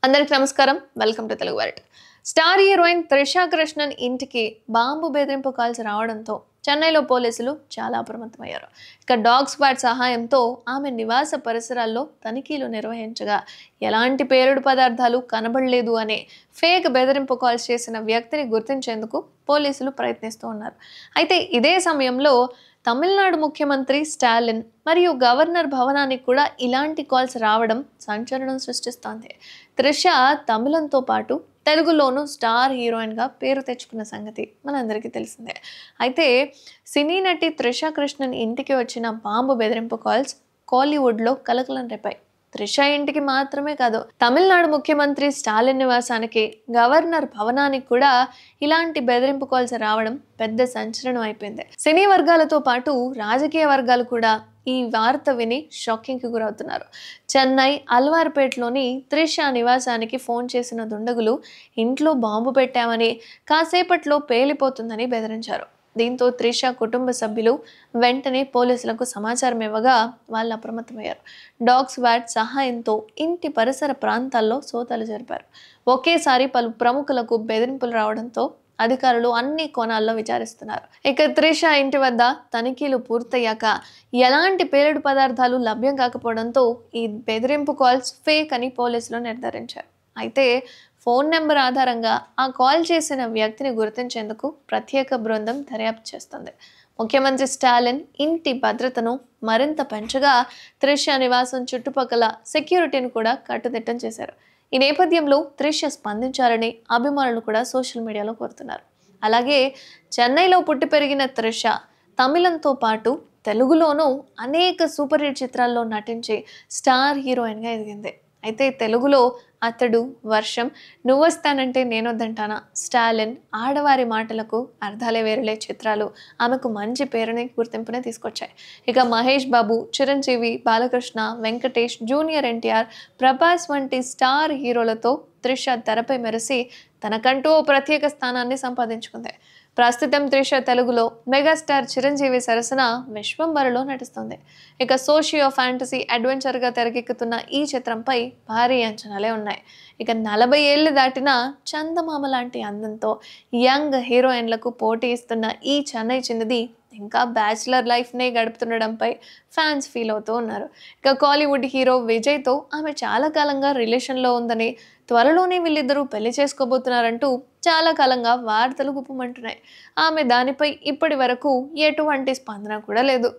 అందరికి నమస్కారం. Welcome to Telugu world. Star heroine Trisha Krishnan ఇంటికి బాంబు బెదిరింపు కాల్స్ రావడంతో చెన్నైలో పోలీసులు చాలా అప్రమత్తమయ్యారు. ఇక డాగ్ స్క్వాడ్ సహాయంతో ఆమె నివాస పరిసరాల్లో తనిఖీలు నిర్వహించగా ఎలాంటి పేలుడు పదార్థాలు కనబడలేదు అనే ఫేక్ బెదిరింపు కాల్స్ చేసిన వ్యక్తిని గుర్తించేందుకు పోలీసులు ప్రయత్నిస్తూ ఉన్నారు. అయితే ఇదే సమయంలో తమిళనాడు ముఖ్యమంత్రి స్టాలిన్ మరియు గవర్నర్ భవనానికి కూడా ఇలాంటి కాల్స్ రావడం సంచలనం సృష్టిస్తోంది. త్రిష తమిళంతో పాటు తెలుగులోనూ స్టార్ హీరోయిన్గా పేరు తెచ్చుకున్న సంగతి మనందరికీ తెలిసిందే. అయితే సినీ నటి త్రిష కృష్ణన్ ఇంటికి వచ్చిన బాంబు బెదిరింపు కాల్స్ కోలీవుడ్లో కలకలం రేపాయి. త్రిష ఇంటికి మాత్రమే కాదు, తమిళనాడు ముఖ్యమంత్రి స్టాలిన్ నివాసానికి, గవర్నర్ భవనానికి కూడా ఇలాంటి బెదిరింపు కాల్స్ రావడం పెద్ద సంచలనం అయిపోయింది. సినీ వర్గాలతో పాటు రాజకీయ వర్గాలు కూడా ఈ వార్త విని షాకింగ్ కి గురవుతున్నారు. చెన్నై అల్వార్పేటలోని త్రిష నివాసానికి ఫోన్ చేసిన దుండగులు ఇంట్లో బాంబు పెట్టామని, కాసేపట్లో పేలిపోతుందని బెదిరించారు. దీంతో త్రిష కుటుంబ సభ్యులు వెంటనే పోలీసులకు సమాచారం ఇవ్వగా వాళ్ళు అప్రమత్తమయ్యారు. డాగ్ స్క్వాడ్ సహాయంతో ఇంటి పరిసర ప్రాంతాల్లో సోదాలు జరిపారు. ఒకేసారి పలు ప్రముఖులకు బెదిరింపులు రావడంతో అధికారులు అన్ని కోణాల్లో విచారిస్తున్నారు. ఇక త్రిష ఇంటి వద్ద తనిఖీలు పూర్తయ్యాక ఎలాంటి పేలుడు పదార్థాలు లభ్యం కాకపోవడంతో ఈ బెదిరింపు కాల్స్ ఫేక్ అని పోలీసులు నిర్ధారించారు. అయితే ఫోన్ నెంబర్ ఆధారంగా ఆ కాల్ చేసిన వ్యక్తిని గుర్తించేందుకు ప్రత్యేక బృందం దర్యాప్తు చేస్తుంది. ముఖ్యమంత్రి స్టాలిన్ ఇంటి భద్రతను మరింత పెంచగా త్రిష నివాసం చుట్టుపక్కల సెక్యూరిటీని కూడా కట్టుదిట్టం చేశారు. ఈ నేపథ్యంలో త్రిష స్పందించాలని అభిమానులు కూడా సోషల్ మీడియాలో కోరుతున్నారు. అలాగే చెన్నైలో పుట్టి పెరిగిన త్రిష తమిళంతో పాటు తెలుగులోనూ అనేక సూపర్ హిట్ చిత్రాల్లో నటించి స్టార్ హీరోయిన్గా ఎదిగింది. అయితే తెలుగులో అతడు, వర్షం, నువ్వొస్తానంటే నేనొద్దంటానా, స్టాలిన్, ఆడవారి మాటలకు అర్థాలే వేరులే చిత్రాలు ఆమెకు మంచి పేరుని గుర్తింపునే తీసుకొచ్చాయి. ఇక మహేష్ బాబు, చిరంజీవి, బాలకృష్ణ, వెంకటేష్, జూనియర్ ఎన్టీఆర్, ప్రభాస్ వంటి స్టార్ హీరోలతో త్రిష తెరపై మెరిసి తనకంటూ ఓ ప్రత్యేక స్థానాన్ని సంపాదించుకుంది. ప్రస్తుతం త్రిష తెలుగులో మెగాస్టార్ చిరంజీవి సరసన విశ్వంబరలో నటిస్తుంది. ఇక సోషియో ఫ్యాంటసీ అడ్వెంచర్గా తెరకెక్కుతున్న ఈ చిత్రంపై భారీ అంచనాలే ఉన్నాయి. ఇక 40 ఏళ్లు దాటిన చందమామ లాంటి అందంతో యంగ్ హీరోయిన్లకు పోటీ ఇస్తున్న ఈ చెన్నై చిన్నది ఇంకా బ్యాచిలర్ లైఫ్నే గడుపుతుండడంపై ఫ్యాన్స్ ఫీల్ అవుతూ ఉన్నారు. ఇక కాలీవుడ్ హీరో విజయ్తో ఆమె చాలా కాలంగా రిలేషన్లో ఉందని, త్వరలోనే వీళ్ళిద్దరూ పెళ్లి చేసుకోబోతున్నారంటూ చాలా కాలంగా వార్తలు గుప్పమంటున్నాయి. ఆమె దానిపై ఇప్పటి వరకు ఎటువంటి స్పందన కూడా లేదు.